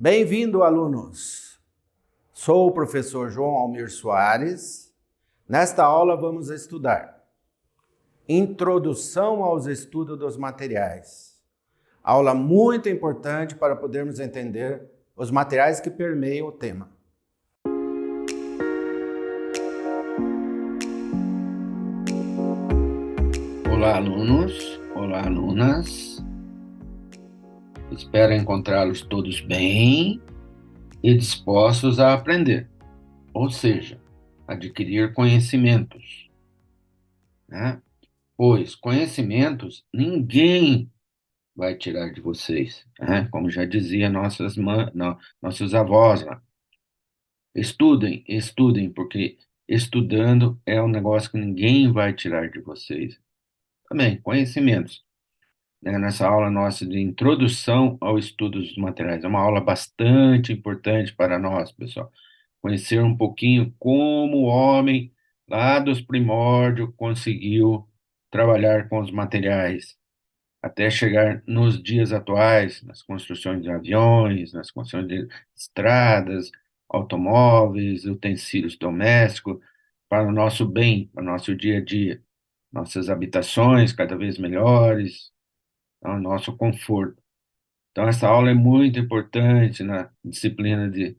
Bem-vindo, alunos! Sou o professor João Almir Soares. Nesta aula vamos estudar Introdução aos Estudos dos Materiais. Aula muito importante para podermos entender os materiais que permeiam o tema. Olá, alunos! Olá, alunas! Espero encontrá-los todos bem e dispostos a aprender, ou seja, adquirir conhecimentos, né? Pois conhecimentos ninguém vai tirar de vocês, né? Como já dizia nossos avós lá. Estudem, estudem, porque estudando é um negócio que ninguém vai tirar de vocês. Também, conhecimentos. Nessa aula nossa de introdução ao estudo dos materiais. É uma aula bastante importante para nós, pessoal. Conhecer um pouquinho como o homem, lá dos primórdios, conseguiu trabalhar com os materiais, até chegar nos dias atuais, nas construções de aviões, nas construções de estradas, automóveis, utensílios domésticos, para o nosso bem, para o nosso dia a dia. Nossas habitações cada vez melhores, ao nosso conforto. Então, essa aula é muito importante na disciplina de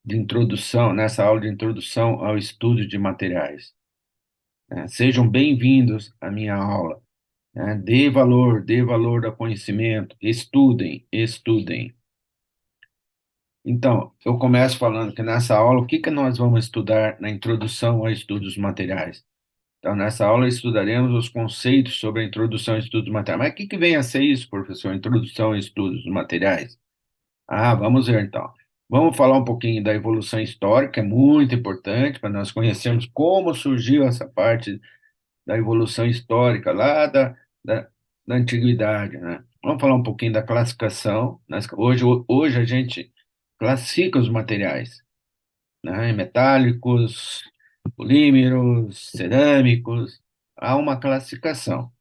introdução, nessa aula de introdução ao estudo de materiais, né? Sejam bem-vindos à minha aula, né? Dê valor ao conhecimento, estudem, estudem. Então, eu começo falando que nessa aula, o que nós vamos estudar na introdução ao estudo dos materiais? Então, nessa aula, estudaremos os conceitos sobre a introdução ao estudo dos materiais. Mas o que vem a ser isso, professor? Introdução ao estudo dos materiais? Vamos ver então. Vamos falar um pouquinho da evolução histórica, é muito importante para nós conhecermos como surgiu essa parte da evolução histórica lá da, da antiguidade, né? Vamos falar um pouquinho da classificação. Hoje a gente classifica os materiais, né? Em metálicos, polímeros, cerâmicos. Há uma classificação.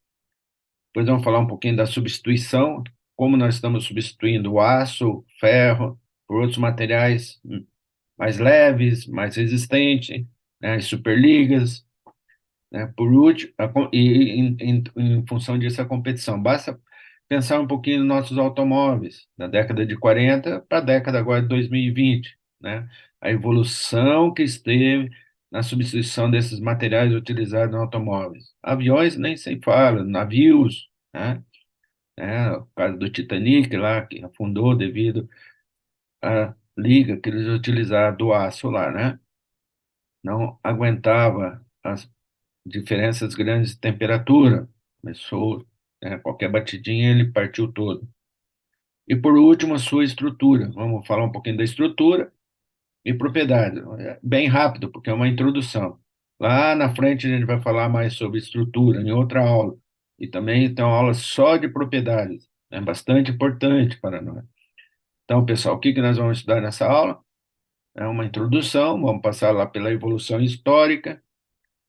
Depois vamos falar um pouquinho da substituição, como nós estamos substituindo o aço, o ferro, por outros materiais mais leves, mais resistentes, né, as superligas, né, por último, em função disso, a competição. Basta pensar um pouquinho nos nossos automóveis, da década de 40 para a década agora de 2020, né, a evolução que esteve na substituição desses materiais utilizados em automóveis. Aviões, nem se fala, navios, né? O caso do Titanic lá, que afundou devido à liga que eles utilizaram do aço lá, né? Não aguentava as diferenças grandes de temperatura, começou, né, qualquer batidinha ele partiu todo. E por último, a sua estrutura. Vamos falar um pouquinho da estrutura e propriedade. É bem rápido, porque é uma introdução. Lá na frente a gente vai falar mais sobre estrutura, em outra aula. E também tem uma aula só de propriedades. É bastante importante para nós. Então, pessoal, o que nós vamos estudar nessa aula? É uma introdução, vamos passar lá pela evolução histórica,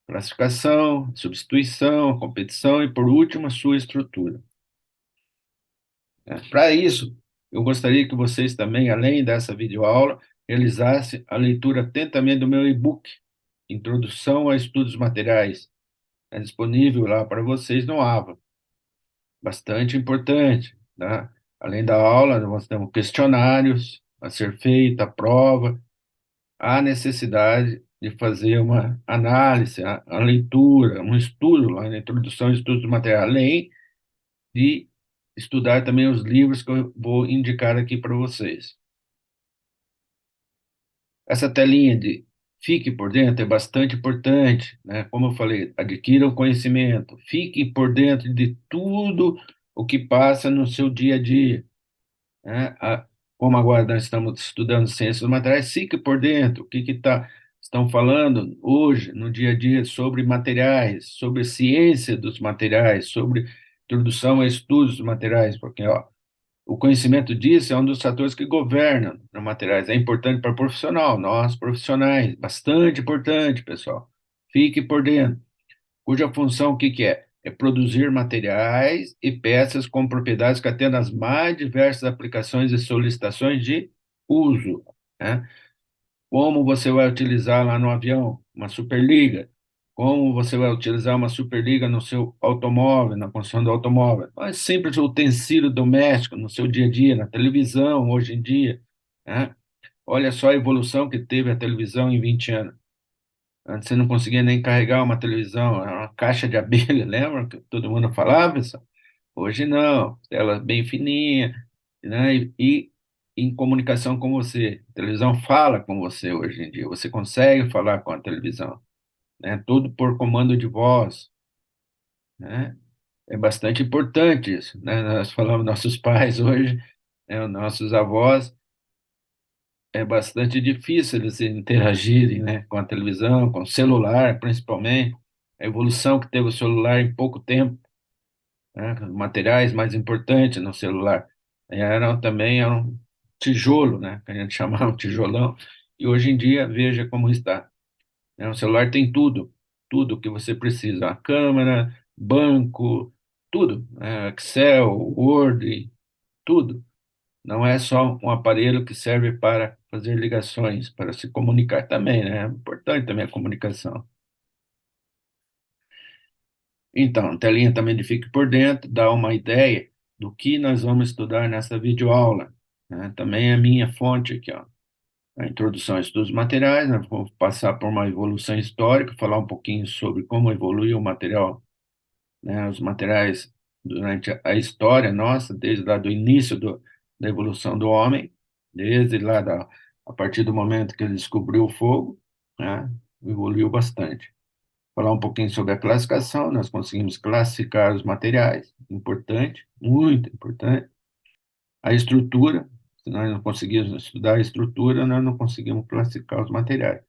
classificação, substituição, competição e, por último, a sua estrutura. Para isso, eu gostaria que vocês também, além dessa videoaula, realizassem a leitura atentamente do meu e-book, Introdução a Estudos Materiais. É disponível lá para vocês no AVA. Bastante importante, tá? Além da aula, nós temos questionários a ser feita, a prova. Há necessidade de fazer uma análise, a leitura, um estudo lá na introdução ao estudo do material, além de estudar também os livros que eu vou indicar aqui para vocês. Essa telinha de fique por dentro é bastante importante, né? Como eu falei, adquira o conhecimento, fique por dentro de tudo o que passa no seu dia a dia, né? Como agora nós estamos estudando ciências dos materiais, fique por dentro, o estão falando hoje, no dia a dia, sobre materiais, sobre ciência dos materiais, sobre introdução a estudos dos materiais, porque ó, o conhecimento disso é um dos fatores que governam os materiais. É importante para o profissional, nós profissionais, bastante importante, pessoal. Fique por dentro. Cuja função, o que é? É produzir materiais e peças com propriedades que atendam às mais diversas aplicações e solicitações de uso, né? Como você vai utilizar lá no avião uma superliga? Como você vai utilizar uma superliga no seu automóvel, na construção do automóvel? É simples utensílio doméstico no seu dia a dia, na televisão, hoje em dia, né? Olha só a evolução que teve a televisão em 20 anos. Antes você não conseguia nem carregar uma televisão, era uma caixa de abelha, lembra que todo mundo falava, pessoal? Hoje não, tela bem fininha, né? E em comunicação com você. A televisão fala com você hoje em dia, você consegue falar com a televisão, né? Tudo por comando de voz, né? É bastante importante isso, né? Nós falamos nossos pais hoje, né? Os nossos avós, é bastante difícil eles interagirem, né? Com a televisão, com o celular, principalmente. A evolução que teve o celular em pouco tempo, né? Os materiais mais importantes no celular eram tijolo, né? Que a gente chamava de tijolão. E hoje em dia, veja como está, né? O celular tem tudo, tudo que você precisa. A câmera, banco, tudo, né? Excel, Word, tudo. Não é só um aparelho que serve para fazer ligações, para se comunicar também, né? É importante também a comunicação. Então, a telinha também de Fique por Dentro dá uma ideia do que nós vamos estudar nessa videoaula, né? Também é a minha fonte aqui, ó. A introdução a estudos materiais, nós vamos passar por uma evolução histórica, falar um pouquinho sobre como evoluiu o material, né? Os materiais durante a história nossa, desde lá do início da evolução do homem, desde lá a partir do momento que ele descobriu o fogo, né? Evoluiu bastante. Falar um pouquinho sobre a classificação, nós conseguimos classificar os materiais, importante, muito importante. A estrutura, se nós não conseguirmos estudar a estrutura, nós não conseguimos classificar os materiais.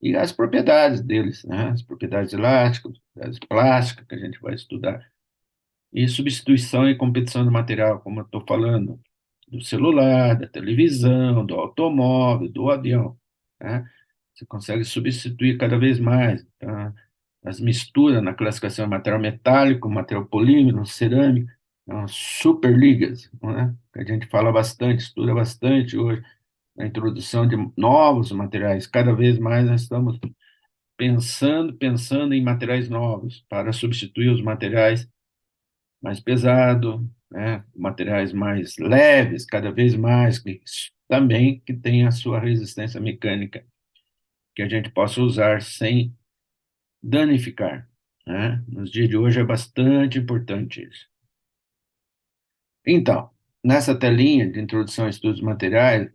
E as propriedades deles, né? As propriedades elásticas, as propriedades plásticas, que a gente vai estudar. E substituição e competição do material, como eu estou falando, do celular, da televisão, do automóvel, do avião, né? Você consegue substituir cada vez mais, tá? As misturas na classificação de material metálico, material polímero, cerâmica, são superligas, né? Que a gente fala bastante, estuda bastante hoje, na introdução de novos materiais. Cada vez mais nós estamos pensando em materiais novos para substituir os materiais mais pesados, né? Materiais mais leves, cada vez mais, também que tem a sua resistência mecânica, que a gente possa usar sem danificar, né? Nos dias de hoje é bastante importante isso. Então, nessa telinha de introdução a estudos materiais,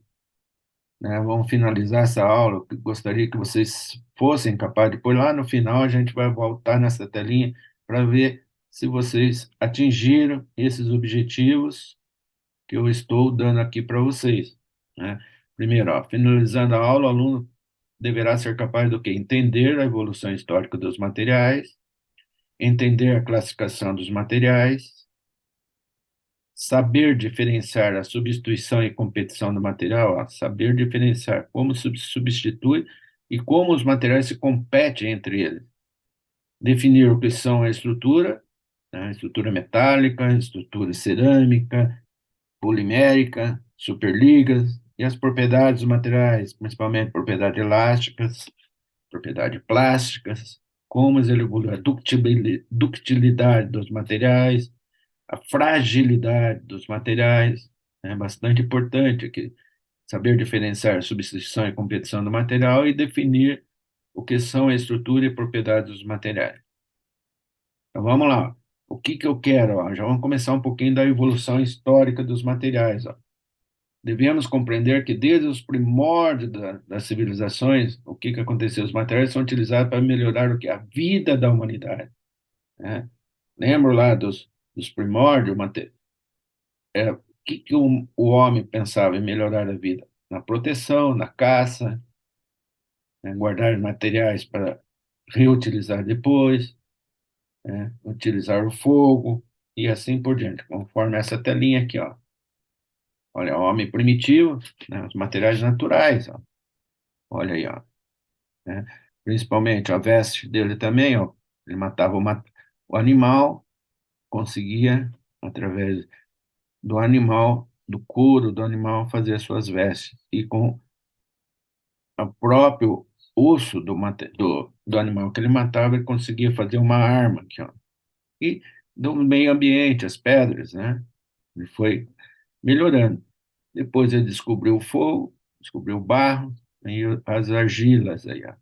né, vamos finalizar essa aula. Eu gostaria que vocês fossem capazes, depois lá no final a gente vai voltar nessa telinha para ver se vocês atingiram esses objetivos que eu estou dando aqui para vocês, né? Primeiro, ó, finalizando a aula, o aluno deverá ser capaz do quê? Entender a evolução histórica dos materiais, entender a classificação dos materiais, saber diferenciar a substituição e competição do material, ó, saber diferenciar como se substitui e como os materiais se competem entre eles, definir o que são a estrutura, né, estrutura metálica, estrutura cerâmica, polimérica, superligas, e as propriedades dos materiais, principalmente propriedades elásticas, propriedades plásticas, como eles evoluem, a ductilidade dos materiais, a fragilidade dos materiais, é bastante importante aqui, saber diferenciar substituição e competição do material e definir o que são a estrutura e propriedades dos materiais. Então vamos lá. O que que eu quero? Ó? Já vamos começar um pouquinho da evolução histórica dos materiais. Ó. Devemos compreender que desde os primórdios das civilizações, o que que aconteceu? Os materiais são utilizados para melhorar o que? A vida da humanidade, né? Lembro lá dos primórdios, o que que o homem pensava em melhorar a vida? Na proteção, na caça, né? Guardar materiais para reutilizar depois, né? Utilizar o fogo e assim por diante, conforme essa telinha aqui, ó. Olha, o homem primitivo, né? Os materiais naturais, ó. Olha aí, ó, né? Principalmente a veste dele também, ó. Ele matava o animal, conseguia, através do animal, do couro do animal fazer as suas vestes. E com o próprio osso do animal que ele matava, ele conseguia fazer uma arma aqui, ó. E do meio ambiente, as pedras, né? Ele foi melhorando. Depois ele descobriu o fogo, descobriu o barro e as argilas aí, ó.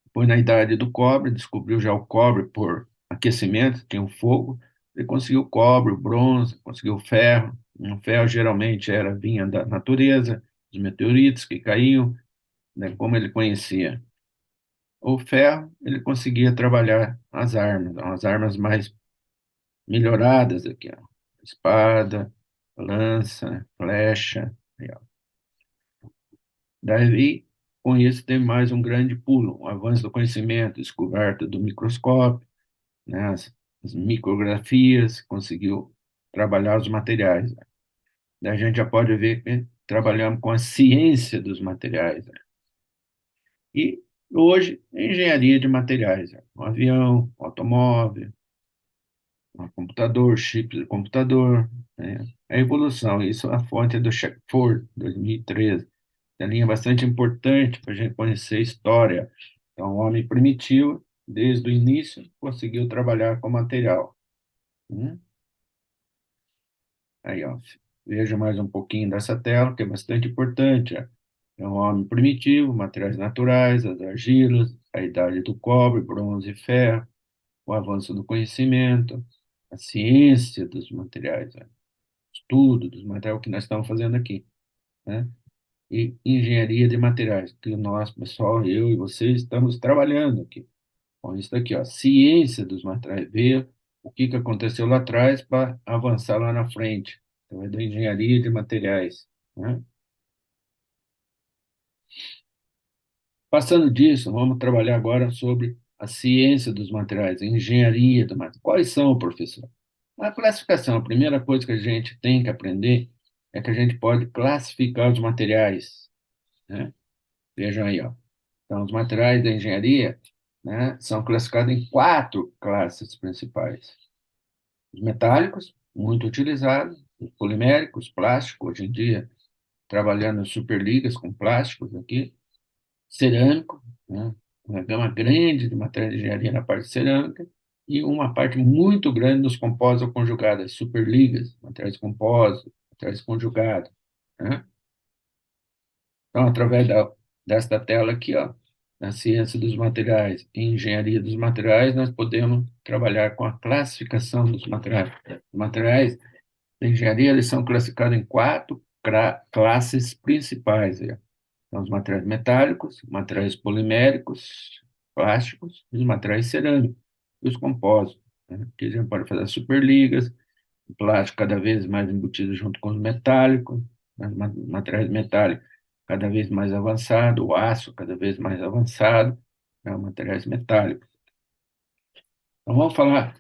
Depois, na idade do cobre, descobriu já o cobre por aquecimento, tem o fogo. Ele conseguiu o cobre, o bronze, conseguiu o ferro. O ferro geralmente vinha da natureza, dos meteoritos que caíam, né, como ele conhecia o ferro, ele conseguia trabalhar as armas mais melhoradas aqui, ó. Espada, lança, flecha. Aí, ó. Daí, com isso, teve mais um grande pulo, um avanço do conhecimento, descoberta do microscópio, né, as micrografias, conseguiu trabalhar os materiais, né. Daí a gente já pode ver que trabalhamos com a ciência dos materiais, né. E hoje, engenharia de materiais, né, um avião, um automóvel, um computador, chip de computador, né, a evolução. Isso a fonte é do Shackford, 2013. É uma linha bastante importante para a gente conhecer a história. Então, o homem primitivo, desde o início, conseguiu trabalhar com material. Hum? Aí, ó, veja mais um pouquinho dessa tela, que é bastante importante. Ó. É um homem primitivo, materiais naturais, as argilas, a idade do cobre, bronze e ferro, o avanço do conhecimento, a ciência dos materiais, ó, estudo dos materiais, o que nós estamos fazendo aqui, né? E engenharia de materiais, que nós, pessoal, eu e vocês, estamos trabalhando aqui. Com isso daqui, ó, ciência dos materiais, ver o que que aconteceu lá atrás para avançar lá na frente. Então, é da engenharia de materiais, né? Passando disso, vamos trabalhar agora sobre a ciência dos materiais, a engenharia do material. Quais são, professor? A classificação, a primeira coisa que a gente tem que aprender é que a gente pode classificar os materiais, né? Vejam aí, ó. Então, os materiais da engenharia, né, são classificados em quatro classes principais. Os metálicos, muito utilizados, os poliméricos, plástico, hoje em dia, trabalhando em superligas com plásticos aqui, cerâmico, né, uma gama grande de materiais de engenharia na parte cerâmica, e uma parte muito grande dos compósitos conjugados, superligas, materiais compostos, materiais conjugados, né? Então, através desta tela aqui, ó, na ciência dos materiais e engenharia dos materiais, nós podemos trabalhar com a classificação dos materiais. Os materiais da engenharia, eles são classificados em quatro classes principais. Aí, ó. Então, os materiais metálicos, materiais poliméricos, plásticos, e os materiais cerâmicos, e os compósitos, né? Que a gente pode fazer superligas, o plástico cada vez mais embutido junto com os metálicos, né, materiais metálicos cada vez mais avançado, o aço cada vez mais avançado, né, materiais metálicos. Então vamos falar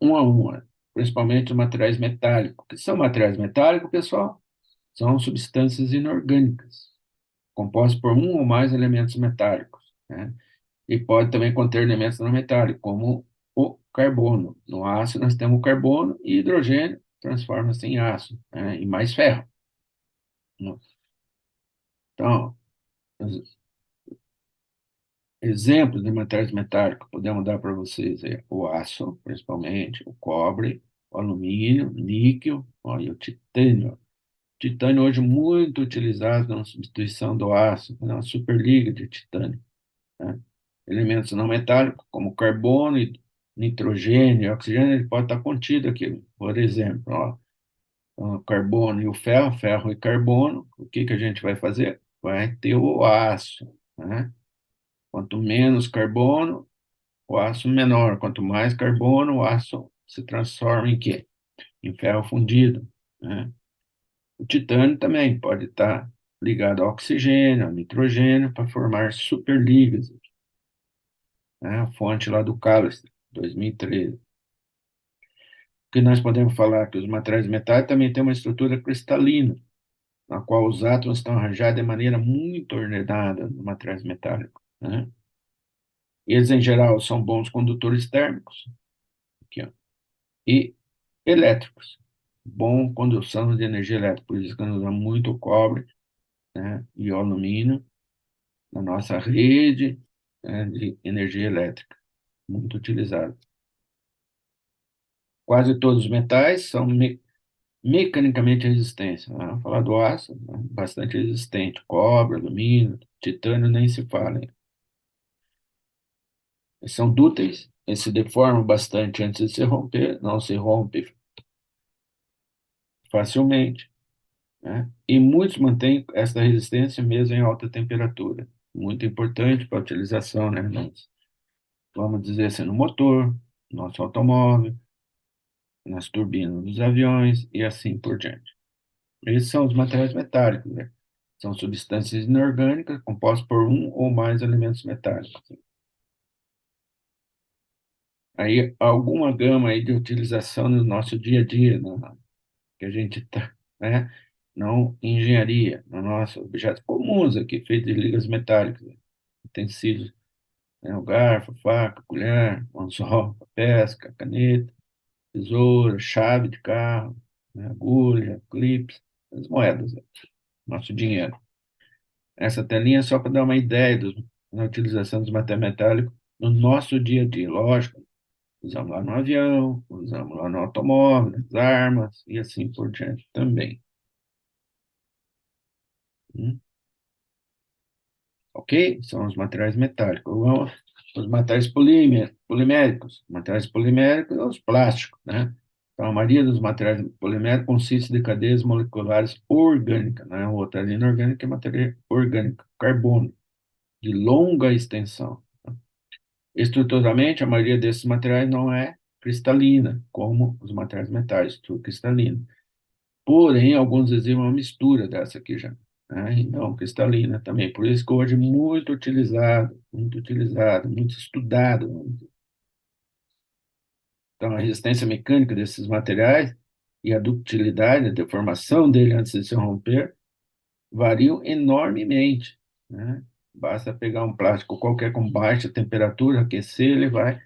um a um, né, principalmente os materiais metálicos. O que são materiais metálicos, pessoal? São substâncias inorgânicas, compostas por um ou mais elementos metálicos, né? E pode também conter elementos não metálicos, como o carbono. No aço, nós temos o carbono e hidrogênio, transforma-se em aço, né, e mais ferro. Então, os exemplos de materiais metálicos que podemos dar para vocês é o aço, principalmente, o cobre, o alumínio, níquel, ó, e o titânio. Titânio hoje muito utilizado na substituição do aço, na superliga de titânio, né? Elementos não metálicos, como carbono, nitrogênio e oxigênio, ele pode estar contido aqui. Por exemplo, ó, o carbono e o ferro, ferro e carbono, o que que a gente vai fazer? Vai ter o aço, né? Quanto menos carbono, o aço menor. Quanto mais carbono, o aço se transforma em quê? Em ferro fundido, né? O titânio também pode estar ligado ao oxigênio, ao nitrogênio, para formar superligas, né? A fonte lá do Callister, 2013. O que nós podemos falar que os materiais metálicos também têm uma estrutura cristalina, na qual os átomos estão arranjados de maneira muito ordenada nos materiais metálicos, né? Eles, em geral, são bons condutores térmicos, aqui, ó, e elétricos. bom condução de energia elétrica, por isso que nós usamos muito cobre, né, e o alumínio na nossa rede, né, de energia elétrica, muito utilizado. Quase todos os metais são mecanicamente resistentes, né? Vamos falar do aço, né, bastante resistente, cobre, alumínio, titânio nem se fala. Eles são dúteis, eles se deformam bastante antes de se romper, não se rompe facilmente, né? E muitos mantêm essa resistência mesmo em alta temperatura. Muito importante para a utilização, né? Vamos dizer assim, no motor, no nosso automóvel, nas turbinas dos aviões e assim por diante. Esses são os materiais metálicos, né? São substâncias inorgânicas compostas por um ou mais elementos metálicos. Aí, alguma gama aí de utilização no nosso dia a dia, né? Que a gente está, né? Não engenharia, no nosso objetos comuns aqui, feitos de ligas metálicas, né? Utensílios, né? O garfo, faca, colher, anzol, pesca, caneta, tesoura, chave de carro, né? Agulha, clips, as moedas, né? Nosso dinheiro. Essa telinha é só para dar uma ideia da utilização dos materiais metálicos no nosso dia a dia. Lógico, usamos lá no avião, usamos lá no automóvel, nas armas e assim por diante também. Hum? Ok? São os materiais metálicos. Os materiais poliméricos. Materiais poliméricos são os plásticos, né? Então, a maioria dos materiais poliméricos consiste de cadeias moleculares orgânicas, né? O outro ali inorgânico é matéria orgânica, carbono, de longa extensão. Estruturalmente, a maioria desses materiais não é cristalina, como os materiais metálicos, estrutura cristalina. Porém, alguns exibem uma mistura dessa aqui já, né? E não cristalina também. Por isso que hoje é muito utilizado, muito estudado. Então, a resistência mecânica desses materiais e a ductilidade, a deformação dele antes de se romper, variam enormemente, né? Basta pegar um plástico qualquer com baixa temperatura, aquecer, ele vai,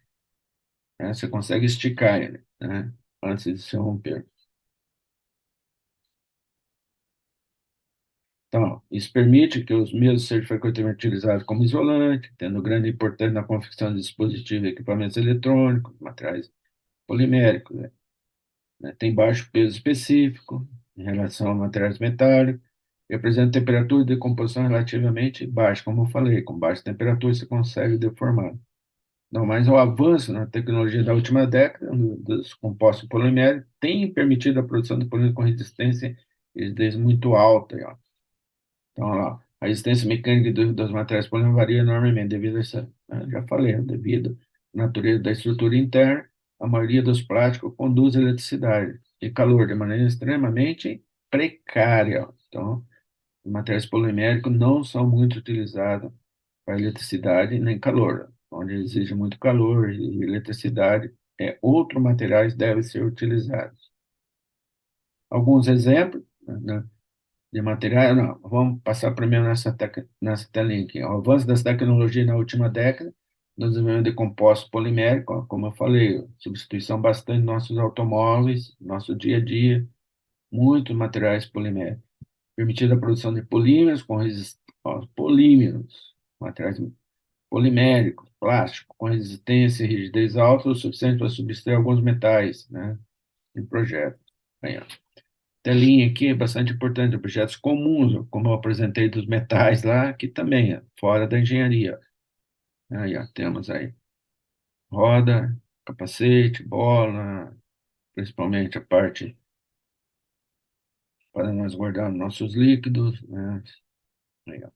né? Você consegue esticar ele, né? Antes de se romper. Então, isso permite que os mesmos sejam frequentemente utilizados como isolante, tendo grande importância na confecção de dispositivos e equipamentos eletrônicos, materiais poliméricos, né? Tem baixo peso específico em relação a materiais metálicos e apresenta temperatura de decomposição relativamente baixa, como eu falei, com baixa temperatura você consegue deformar. Não, mas o avanço na tecnologia da última década dos compostos poliméricos tem permitido a produção de polímeros com resistência e rigidez muito alta. Ó. Então, ó, a resistência mecânica dos materiais polímeros varia enormemente devido a essa, já falei, devido à natureza da estrutura interna, a maioria dos plásticos conduz eletricidade e calor de maneira extremamente precária. Então, os materiais poliméricos não são muito utilizados para eletricidade nem calor. Onde exige muito calor e eletricidade, outros materiais devem ser utilizados. Alguns exemplos, né, de materiais, não, vamos passar primeiro nessa telinha aqui. O avanço das tecnologias na última década, no desenvolvimento de compostos poliméricos, ó, como eu falei, substituição bastante de nossos automóveis, nosso dia a dia, muitos materiais poliméricos, permitindo a produção de polímeros com polímeros, materiais polimérico, plástico, com resistência e rigidez alta, o suficiente para subtrair alguns metais, né, em projeto. Aí, ó. Telinha aqui é bastante importante, objetos comuns, como eu apresentei dos metais lá, que também é fora da engenharia. Aí, ó, temos aí roda, capacete, bola, principalmente a parte para nós guardarmos nossos líquidos, né? Aí, ó.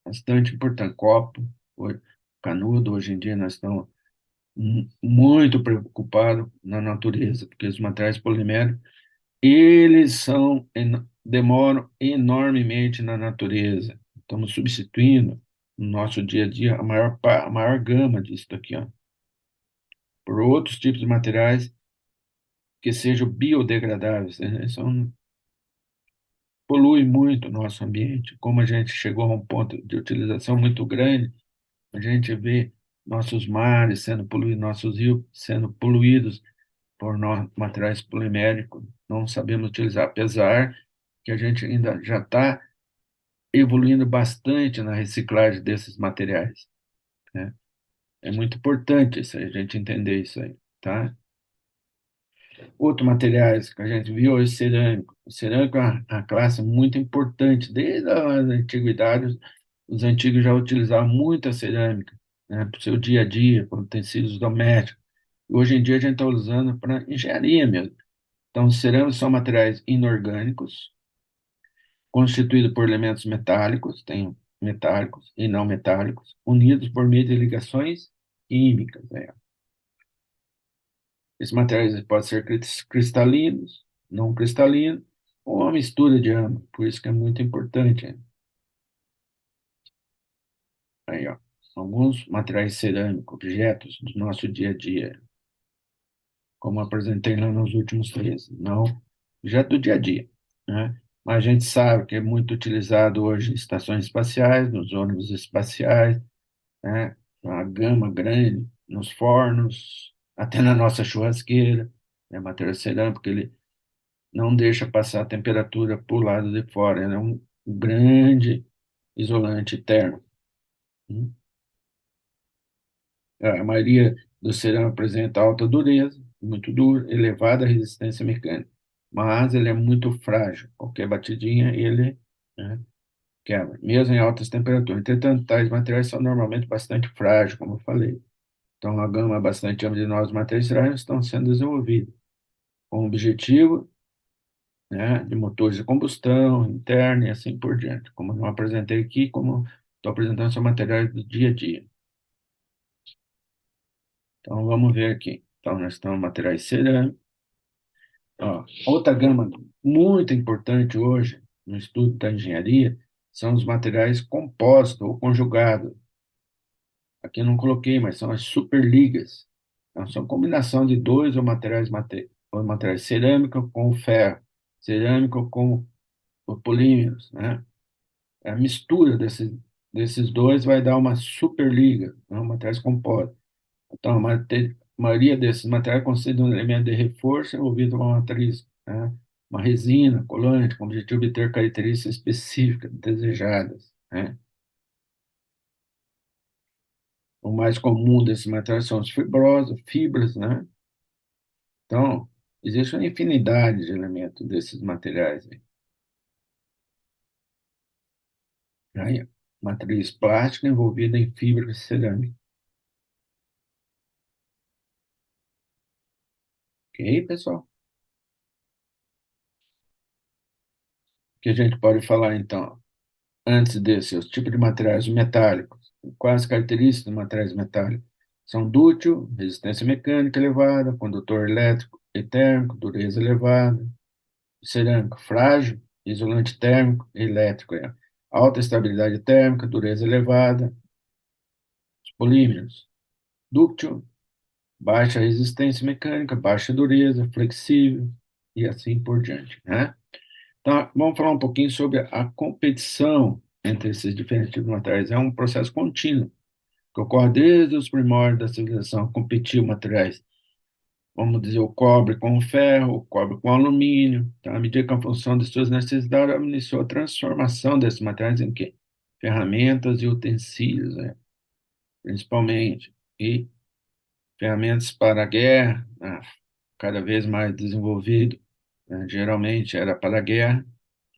Bastante importante, copo, canudo, hoje em dia nós estamos muito preocupado na natureza, porque os materiais poliméricos, eles demoram enormemente na natureza. Estamos substituindo no nosso dia a dia a maior gama disso aqui, ó, por outros tipos de materiais que sejam biodegradáveis, né? São, polui muito o nosso ambiente. Como a gente chegou a um ponto de utilização muito grande, a gente vê nossos mares sendo poluídos, nossos rios sendo poluídos por nós, materiais poliméricos, não sabemos utilizar, apesar que a gente ainda já está evoluindo bastante na reciclagem desses materiais, né? É muito importante isso aí, a gente entender isso aí, tá? Outros materiais que a gente viu é o cerâmico. O cerâmico é uma classe muito importante. Desde a antiguidade, os antigos já utilizavam muito a cerâmica, né, para o seu dia a dia, para utensílios domésticos. Hoje em dia, a gente está usando para engenharia mesmo. Então, os cerâmicos são materiais inorgânicos, constituídos por elementos metálicos, tem metálicos e não metálicos, unidos por meio de ligações químicas, né? Esses materiais podem ser cristalinos, não cristalinos, ou uma mistura de ambos, por isso que é muito importante, né? Aí, ó, alguns materiais cerâmicos, objetos do nosso dia a dia, como apresentei lá nos últimos três, não objeto do dia a dia, né? Mas a gente sabe que é muito utilizado hoje em estações espaciais, nos ônibus espaciais, né? Uma gama grande, nos fornos, até na nossa churrasqueira, né? Material cerâmico, ele não deixa passar a temperatura para o lado de fora. Ele é um grande isolante térmico. Hum. A maioria do cerâmico apresenta alta dureza, muito duro, elevada resistência mecânica, mas ele é muito frágil. Qualquer batidinha ele, né, quebra, mesmo em altas temperaturas. Entretanto, tais materiais são normalmente bastante frágeis, como eu falei. Então, uma gama bastante ampla de novos materiais cerâmicos estão sendo desenvolvidos com o objetivo, né, de motores de combustão interna e assim por diante. Como eu não apresentei aqui, como estou apresentando são materiais do dia a dia. Então, vamos ver aqui. Então, nós estamos em materiais cerâmicos. Ó, outra gama muito importante hoje no estudo da engenharia são os materiais compostos ou conjugados. Aqui eu não coloquei, mas são as superligas. Então, são combinação de dois ou materiais cerâmico com ferro, cerâmico com polímeros, né? A mistura desses dois vai dar uma superliga, né? Materiais compostos. Então, a maioria desses materiais consiste em um elemento de reforço envolvido com uma matriz, né? Uma resina, colante, com o objetivo de obter características específicas desejadas, né? O mais comum desses materiais são os fibrosos, fibras, né? Então, existe uma infinidade de elementos desses materiais aí. Aí, matriz plástica envolvida em fibra cerâmica. Ok, pessoal? O que a gente pode falar, então? Antes desse, os tipos de materiais metálicos. Quais as características dos materiais metálicos? São dúctil, resistência mecânica elevada, condutor elétrico e térmico, dureza elevada. Cerâmico, frágil, isolante térmico e elétrico. Alta estabilidade térmica, dureza elevada. Os polímeros, dúctil, baixa resistência mecânica, baixa dureza, flexível e assim por diante, né? Então, vamos falar um pouquinho sobre a competição entre esses diferentes tipos de materiais. É um processo contínuo, que ocorre desde os primórdios da civilização, competir materiais, vamos dizer, o cobre com o ferro, o cobre com o alumínio. Então, à medida que a função de suas necessidades, iniciou a transformação desses materiais em quê? Ferramentas e utensílios, né? Principalmente. E ferramentas para a guerra, né? Cada vez mais desenvolvido, né? Geralmente era para a guerra,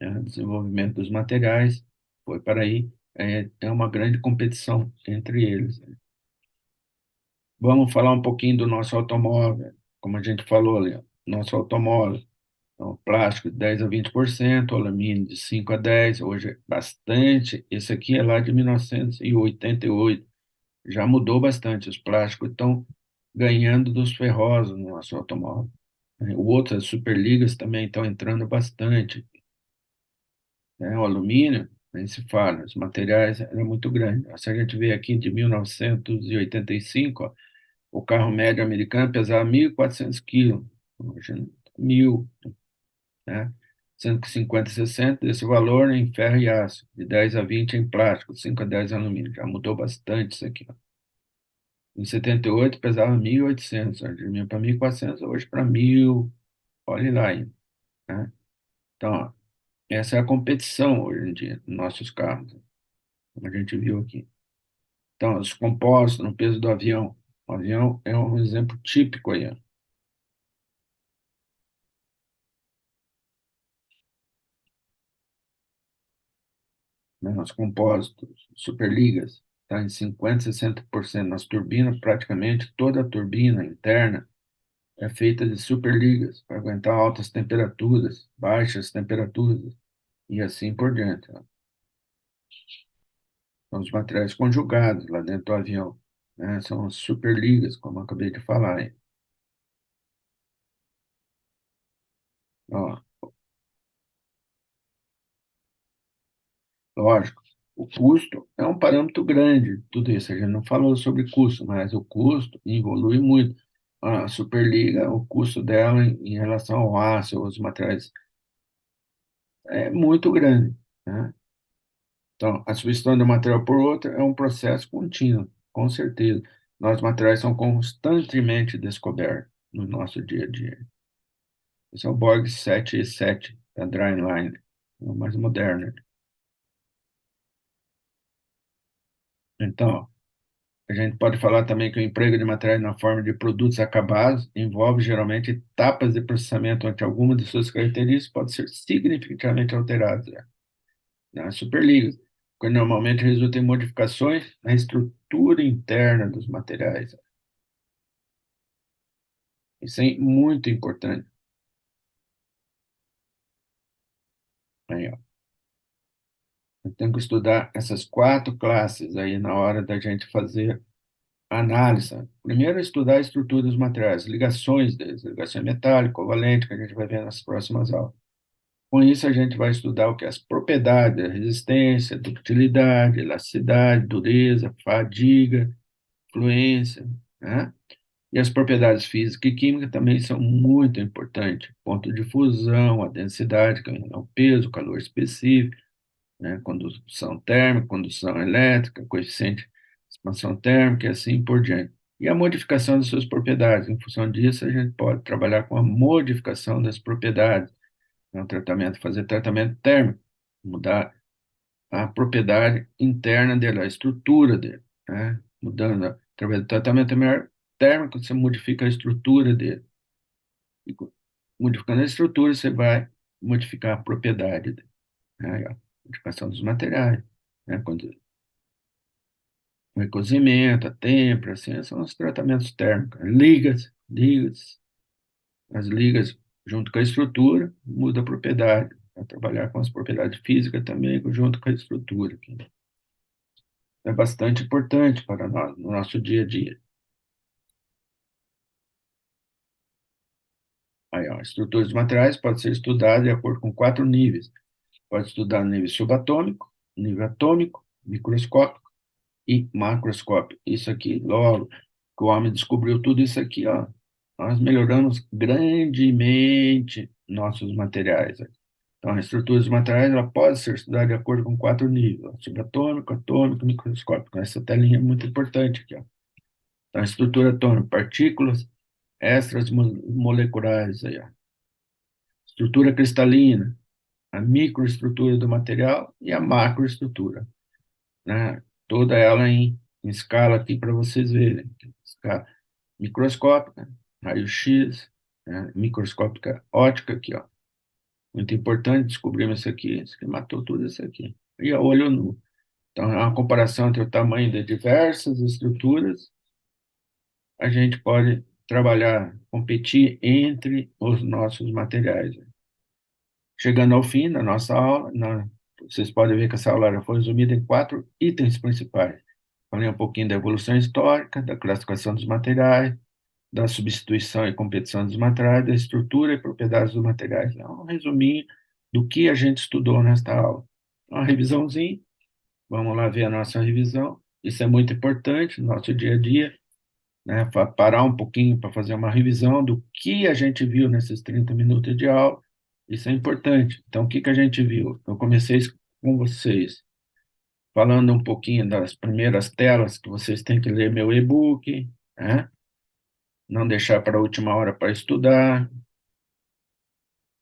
né? Desenvolvimento dos materiais, foi para aí, é uma grande competição entre eles, né? Vamos falar um pouquinho do nosso automóvel, como a gente falou ali, ó, nosso automóvel, então, plástico de 10 a 20%, alumínio de 5 a 10, hoje é bastante, esse aqui é lá de 1988, já mudou bastante, os plásticos estão ganhando dos ferrosos no nosso automóvel, né? O outro, as superligas também estão entrando bastante, né? O alumínio, nem se fala, os materiais eram muito grandes. Se a gente vê aqui de 1985, ó, o carro médio americano pesava 1.400 quilos, hoje 1.000, né? Sendo que 50 e 60 desse valor em ferro e aço, de 10 a 20 em plástico, 5 a 10 em alumínio. Já mudou bastante isso aqui, ó. Em 78 pesava 1.800, de 1.000 para 1.400, hoje para 1.000, olhe lá aí, né? Então, ó, essa é a competição hoje em dia nos nossos carros, como a gente viu aqui. Então, os compostos no peso do avião. O avião é um exemplo típico aí, ó, né? Os compostos, superligas, está em 50, 60%. Nas turbinas, praticamente toda a turbina interna é feita de superligas para aguentar altas temperaturas, baixas temperaturas e assim por diante, ó. São os materiais conjugados lá dentro do avião, né? São as superligas, como eu acabei de falar aí. Ó, lógico, o custo é um parâmetro grande, tudo isso. A gente não falou sobre custo, mas o custo evolui muito. A Superliga, o custo dela em relação ao aço, aos materiais, é muito grande, né? Então, a substituição de um material por outro é um processo contínuo, com certeza. Nossos materiais são constantemente descobertos no nosso dia a dia. Esse é o Borg 7.7 da Dryline, o mais moderno. Então, a gente pode falar também que o emprego de materiais na forma de produtos acabados envolve geralmente etapas de processamento onde alguma de suas características pode ser significativamente alteradas, né, nas superligas, que normalmente resulta em modificações na estrutura interna dos materiais. Isso é muito importante. Aí, ó. Eu tenho que estudar essas quatro classes aí na hora da gente fazer análise. Primeiro, estudar a estrutura dos materiais, ligações deles, ligação metálica, covalente, que a gente vai ver nas próximas aulas. Com isso, a gente vai estudar o que? As propriedades, a resistência, ductilidade, elasticidade, dureza, fadiga, fluência, né? E as propriedades físicas e químicas também são muito importantes. Ponto de fusão, a densidade, que é o peso, o calor específico, né? Condução térmica, condução elétrica, coeficiente de expansão térmica e assim por diante. E a modificação de suas propriedades. Em função disso, a gente pode trabalhar com a modificação das propriedades, né? Fazer tratamento térmico, mudar a propriedade interna dele, a estrutura dele, né? Mudando, através do tratamento térmico, você modifica a estrutura dele. E modificando a estrutura, você vai modificar a propriedade dele, né? A modificação dos materiais, né? Quando o recozimento, a têmpera, assim, são os tratamentos térmicos. Ligas, as ligas junto com a estrutura, muda a propriedade. Vai trabalhar com as propriedades físicas também, junto com a estrutura. Aqui. É bastante importante para nós, no nosso dia a dia. Aí, ó, a estrutura dos materiais pode ser estudada de acordo com quatro níveis. Pode estudar no nível subatômico, nível atômico, microscópico e macroscópio. Isso aqui, logo que o homem descobriu tudo isso aqui, ó, nós melhoramos grandemente nossos materiais. Então, a estrutura dos materiais ela pode ser estudada de acordo com quatro níveis: subatômico, atômico, microscópico. Essa telinha é muito importante aqui. Ó. Então, a estrutura atômica, partículas extras moleculares, aí, ó. Estrutura cristalina, a microestrutura do material e a macroestrutura, né? Toda ela em escala aqui para vocês verem. Escala microscópica, raio-x, né? Microscópica ótica aqui, ó. Muito importante, descobrimos isso aqui matou tudo isso aqui. E a olho nu. Então, é uma comparação entre o tamanho de diversas estruturas, a gente pode trabalhar, competir entre os nossos materiais. Chegando ao fim da nossa aula, vocês podem ver que essa aula foi resumida em quatro itens principais. Falei um pouquinho da evolução histórica, da classificação dos materiais, da substituição e competição dos materiais, da estrutura e propriedades dos materiais. É um resuminho do que a gente estudou nesta aula. Uma revisãozinha, vamos lá ver a nossa revisão. Isso é muito importante no nosso dia a dia, né? Parar um pouquinho para fazer uma revisão do que a gente viu nesses 30 minutos de aula. Isso é importante. Então, o que que a gente viu? Eu comecei com vocês. falando um pouquinho das primeiras telas que vocês têm que ler meu e-book, né? Não deixar para a última hora para estudar.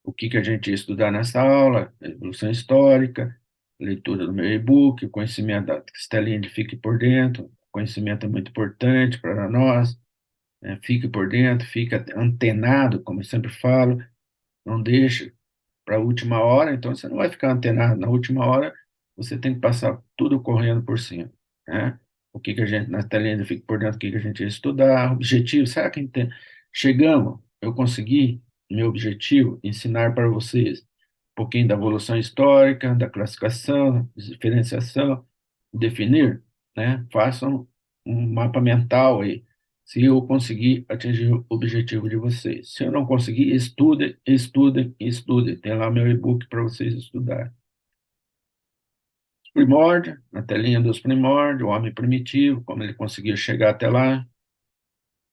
O que a gente ia estudar nessa aula? Evolução histórica, leitura do meu e-book, o conhecimento da Estelinha de Fique por Dentro. Conhecimento é muito importante para nós, né? Fique por dentro, fique antenado, como eu sempre falo, não deixe para a última hora, então você não vai ficar antenado. Na última hora, você tem que passar tudo correndo por cima, né? O que a gente, na telinha do Fique por Dentro, o que a gente ia estudar, objetivo, será que chegamos, eu consegui meu objetivo, ensinar para vocês um pouquinho da evolução histórica, da classificação, diferenciação, definir, né? Façam um mapa mental aí, se eu conseguir atingir o objetivo de vocês. Se eu não conseguir, estudem, estudem, estudem. Tem lá meu e-book para vocês estudarem. Primórdio, na telinha dos primórdios, o homem primitivo, como ele conseguiu chegar até lá.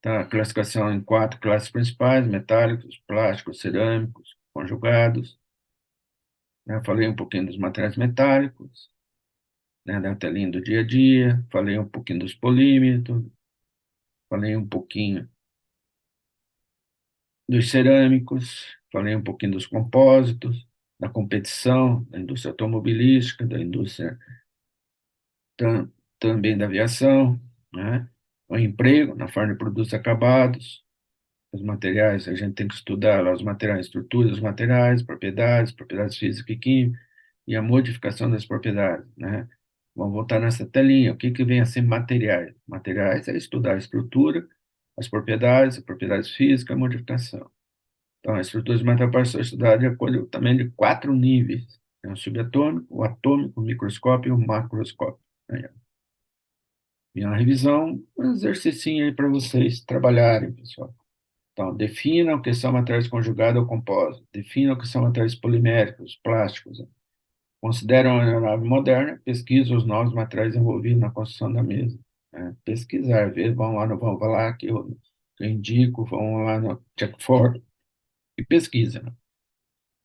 Tá? A classificação em 4 classes principais: metálicos, plásticos, cerâmicos, conjugados. Né? Falei um pouquinho dos materiais metálicos, né? Da telinha do dia a dia. Falei um pouquinho dos polímetros. Falei um pouquinho dos cerâmicos, falei um pouquinho dos compósitos, da competição, da indústria automobilística, da indústria tam, também da aviação, né? O emprego na forma de produtos acabados, os materiais, a gente tem que estudar lá os materiais, estruturas dos materiais, propriedades físicas e químicas, e a modificação das propriedades, né? Vamos voltar nessa telinha. O que vem a ser materiais? Materiais é estudar a estrutura, as propriedades físicas, a modificação. Então, a estrutura de matéria pode ser estudada de acordo também de 4 níveis. Tem o subatômico, o atômico, o microscópio e o macroscópio. Aí, ó. E uma revisão, um exercício aí para vocês trabalharem, pessoal. Então, definam o que são materiais conjugados ou compostos. Definam o que são materiais poliméricos, plásticos. Consideram a aeronave moderna, pesquisem os novos materiais envolvidos na construção da mesa. Né? Pesquisar, ver, vão lá no Vamos Lá, que eu indico, vão lá no Checkford e pesquisem. Né?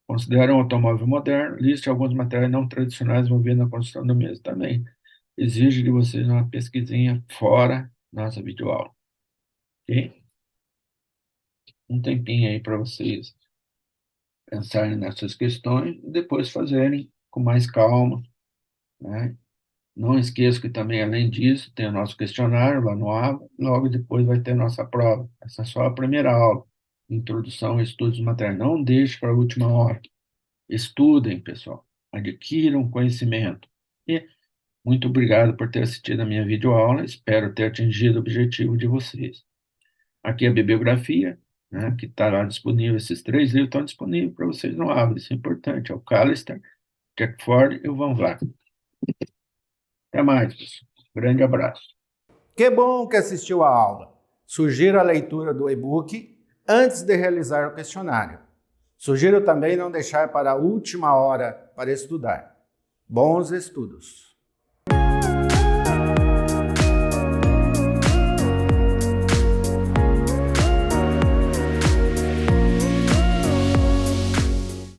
Considera um automóvel moderno, liste alguns materiais não tradicionais envolvidos na construção do mesmo. Também exige de vocês uma pesquisinha fora nossa videoaula, ok? Um tempinho aí para vocês pensarem nessas questões e depois fazerem com mais calma, né? Não esqueça que também, além disso, tem o nosso questionário lá no AVA, logo depois vai ter nossa prova. Essa é só a primeira aula, introdução a estudos materiais. Não deixe para a última hora. Estudem, pessoal. Adquiram conhecimento. E muito obrigado por ter assistido a minha videoaula. Espero ter atingido o objetivo de vocês. Aqui é a bibliografia, né, que está lá disponível. Esses 3 livros estão disponíveis para vocês no Avra. Isso é importante. É o Callister, Jackford e o Van Vlack. Até mais, pessoal. Grande abraço. Que bom que assistiu a aula. Sugiro a leitura do e-book antes de realizar o questionário. Sugiro também não deixar para a última hora para estudar. Bons estudos!